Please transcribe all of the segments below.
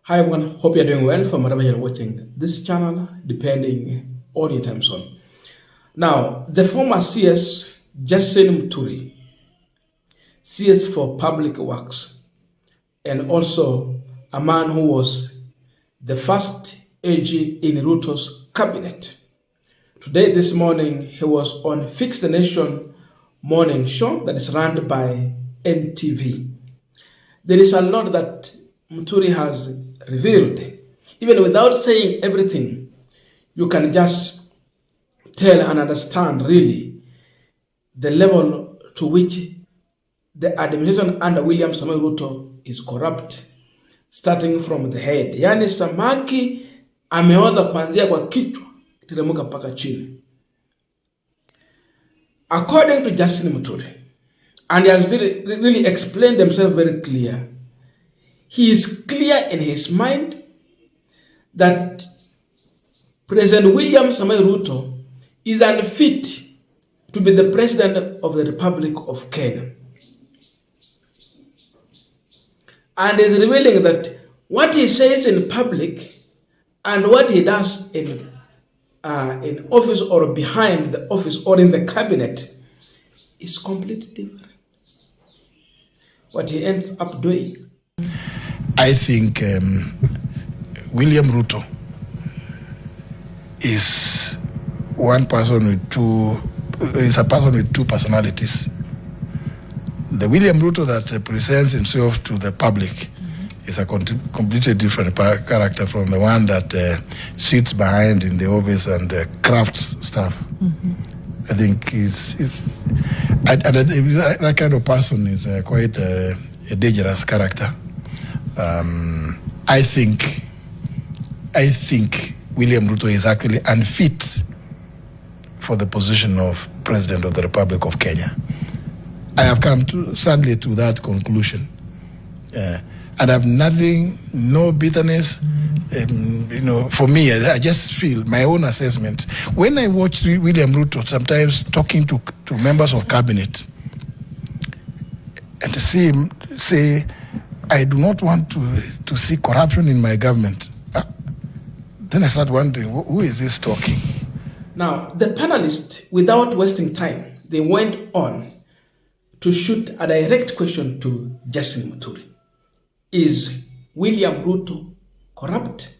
Hi everyone, hope you're doing well from wherever you're watching this channel, depending on your time zone. Now, the former CS, Muturi, CS for Public Works, and also a man who was the first AG in Ruto's cabinet. Today, this morning, he was on Fix the Nation morning show that is run by NTV. There is a lot that Muturi has revealed. Even without saying everything, you can just tell and understand really the level to which the administration under William Samoei Ruto is corrupt, starting from the head. Yani samaki ameoza kuanzia kwa kichwa kiteremuka mpaka chini. According to Justin Muturi, and he has really explained himself very clear, he is clear in his mind that President William Samoei Ruto is unfit to be the president of the Republic of Kenya. And is revealing that what he says in public and what he does in office or behind the office or in the cabinet is completely different. What he ends up doing. I think William Ruto is a person with two personalities. The William Ruto that presents himself to the public is a completely different character from the one that sits behind in the office and crafts stuff. I think that kind of person is quite a dangerous character. I think William Ruto is actually unfit for the position of President of the Republic of Kenya. I have come sadly to that conclusion. And I have no bitterness. For me, I just feel my own assessment. When I watch William Ruto sometimes talking to members of cabinet, and to see him say, I do not want to see corruption in my government. Then I start wondering, who is this talking? Now, the panelists, without wasting time, they went on to shoot a direct question to Justin Muturi. Is William Ruto corrupt?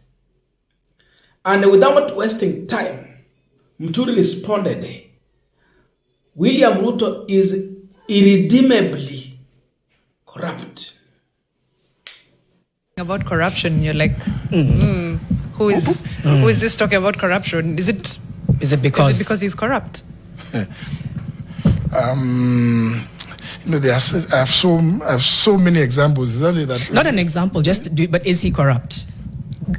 And without wasting time, Muturi responded, William Ruto is irredeemably corrupt. About corruption, you're like, who is this talking about corruption? Is it because he's corrupt? I have so many examples. Not an example, but is he corrupt?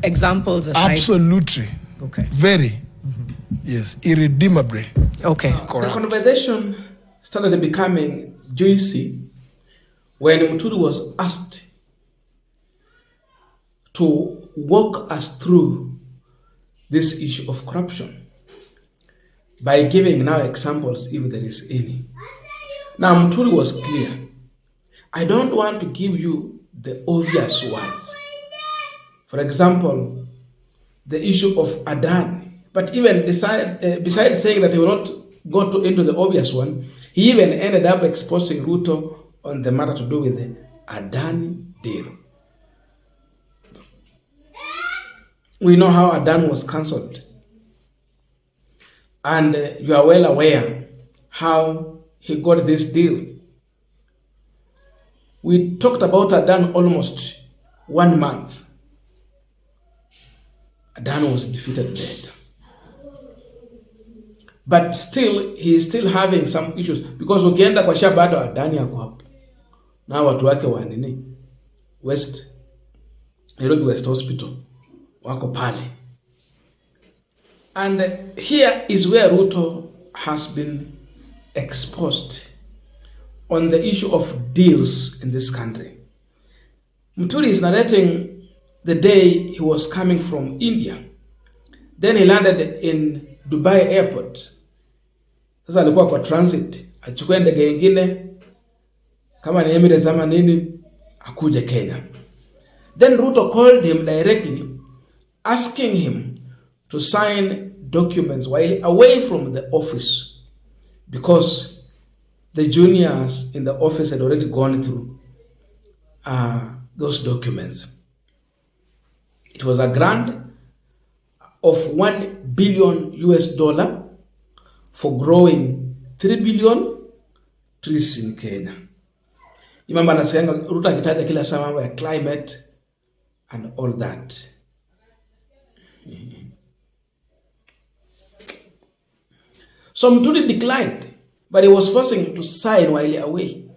Examples aside. Absolutely. Okay. Very. Yes, irredeemably. Okay. The conversation started becoming juicy when Muturi was asked to walk us through this issue of corruption by giving now examples if there is any. Now Muturi was clear. I don't want to give you the obvious words. For example, the issue of Adani. But even besides saying that he will not go into the obvious one, he even ended up exposing Ruto on the matter to do with the Adani deal. We know how Adani was cancelled. And you are well aware how he got this deal. We talked about Adani almost 1 month. Adani was defeated dead. But still, he is still having some issues. Because ukienda kwa shabado Adani yako hapo. Na watu wake wa nini? Nairobi West Hospital. Wako pale. And here is where Ruto has been exposed on the issue of deals in this country. Muturi is narrating the day he was coming from India. Then he landed in Dubai airport. Sasa alikuwa kwa transit. Achukue ndege nyingine kama ni Emirates ama nini akuje Kenya. Then Ruto called him directly, asking him to sign documents while away from the office because the juniors in the office had already gone through those documents. It was a grant of $1 billion for growing 3 billion trees in Kenya. Imamba anasema Ruto akitaja kila saa mambo ya climate and all that. So Muturi declined, but he was forcing him to sign while away.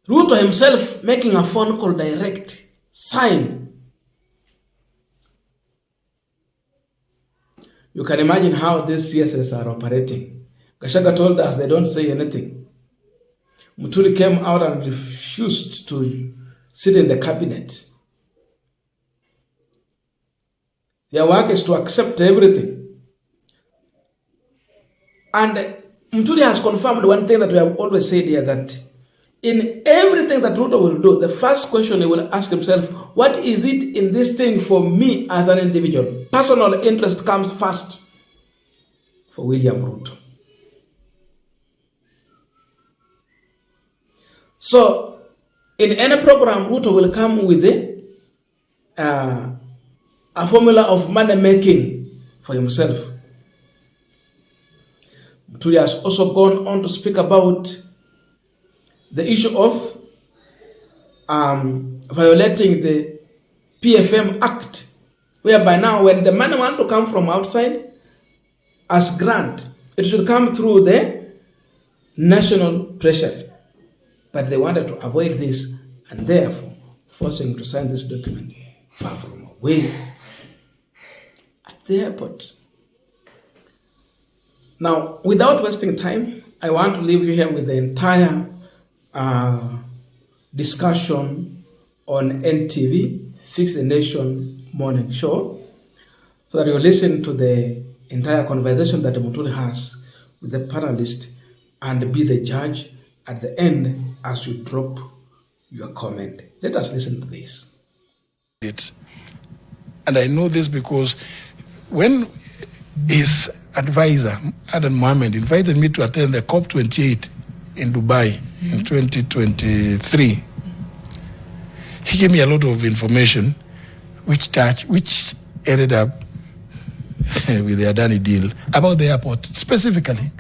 Ruto himself making a phone call direct, sign. You can imagine how these CSS are operating. Gashaga told us they don't say anything. Muturi came out and refused to sit in the cabinet. Their work is to accept everything. And Muturi has confirmed one thing that we have always said here, that in everything that Ruto will do, the first question he will ask himself, what is it in this thing for me as an individual? Personal interest comes first for William Ruto. So, in any program, Ruto will come with a formula of money making for himself. Muturi has also gone on to speak about the issue of violating the PFM Act, whereby now when the money wants to come from outside as grant, it should come through the national treasury. But they wanted to avoid this and therefore forcing him to sign this document far from away at the airport. Now, without wasting time, I want to leave you here with the entire discussion on NTV, Fix the Nation morning show, so that you listen to the entire conversation that Muturi has with the panelist and be the judge at the end as you drop your comment. Let us listen to this. And I know this because when his advisor, Adan Mohammed, invited me to attend the COP28 in Dubai in 2023, he gave me a lot of information which ended up with the Adani deal about the airport specifically.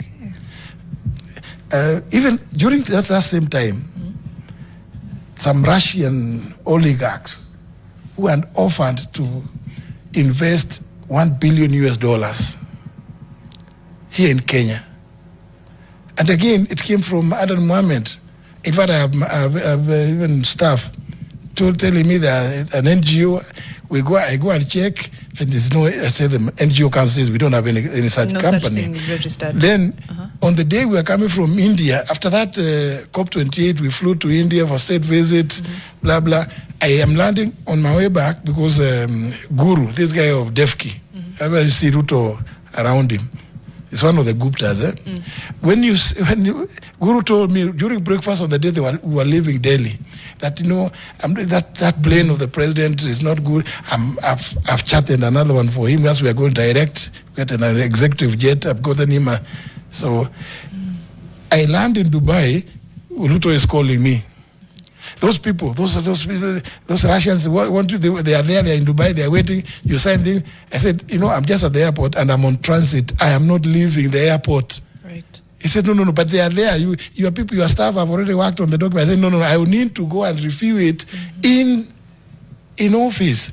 Even during that same time, some Russian oligarchs who had offered to invest $1 billion here in Kenya. And again, it came from Adan Mohammed. In fact, I have even staff telling me that an NGO, I go and check. If there's no, I said the NGO council says we don't have any such company. No such thing is registered. Then on the day we were coming from India, after that COP28, we flew to India for state visit, blah, blah. I am landing on my way back because Guru, this guy of Defki, I see Ruto around him. It's one of the Guptas. When Guru told me during breakfast on the day we were leaving Delhi, that that plane of the president is not good. I've chatted another one for him as we are going direct. Get an executive jet. I've gotten him. So I land in Dubai. Ruto is calling me. Those people, those Russians want to. They are there. They are in Dubai. They are waiting. You sign this. I said, I'm just at the airport and I'm on transit. I am not leaving the airport. Right. He said, no, but they are there. Your people, your staff have already worked on the document. I said, no, I will need to go and review it in office.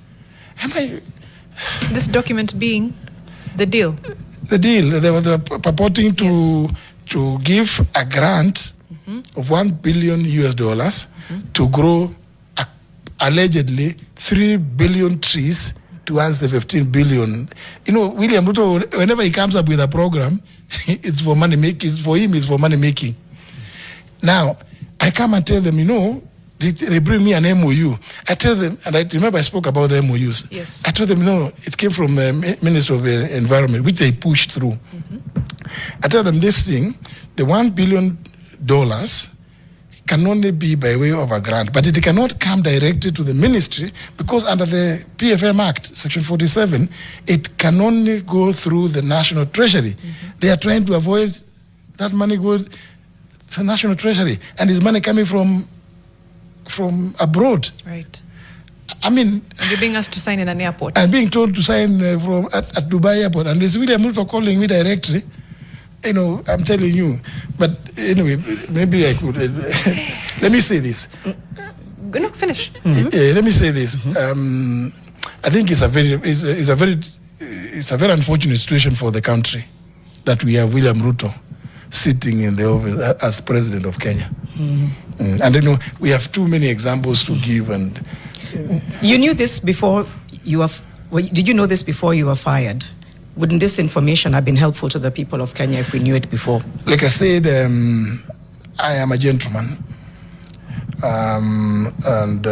This document being the deal? The deal. They were purporting to give a grant of $1 billion to grow allegedly 3 billion trees to answer 15 billion. William Ruto, whenever he comes up with a program, it's for money making. For him, it's for money making. Now, I come and tell them, they bring me an MOU. I tell them, and I remember I spoke about the MOUs. Yes. I told them, it came from the Minister of Environment, which they pushed through. I tell them this thing, the $1 billion can only be by way of a grant, but it cannot come directly to the ministry because under the PFM Act, Section 47, it can only go through the National Treasury. They are trying to avoid that money going to the National Treasury, and is money coming from abroad. Right. I mean, and you're being asked to sign in an airport. I'm being told to sign at Dubai airport, and there's William Ruto calling me directly. I'm telling you. But anyway, maybe I could. Let me say this. No, finish. Let me say this. I think it's a very unfortunate situation for the country that we have William Ruto sitting in the office as president of Kenya. And we have too many examples to give. And you knew this before you were. Did you know this before you were fired? Wouldn't this information have been helpful to the people of Kenya if we knew it before? Like I said, I am a gentleman, and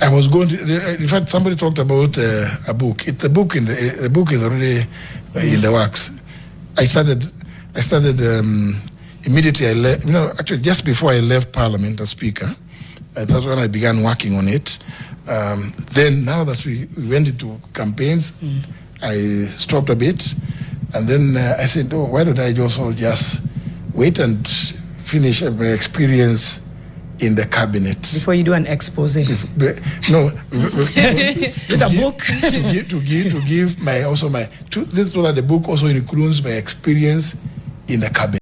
I was going to. In fact, somebody talked about a book. It's a book. The book is already in the works. I started immediately. I left. Actually, just before I left Parliament as Speaker, that's when I began working on it. Then now that we went into campaigns, I stopped a bit, and then I said, why don't I just wait and finish my experience in the cabinet before you do an expose? No, it's a book to give my so that the book also includes my experience in the cabinet.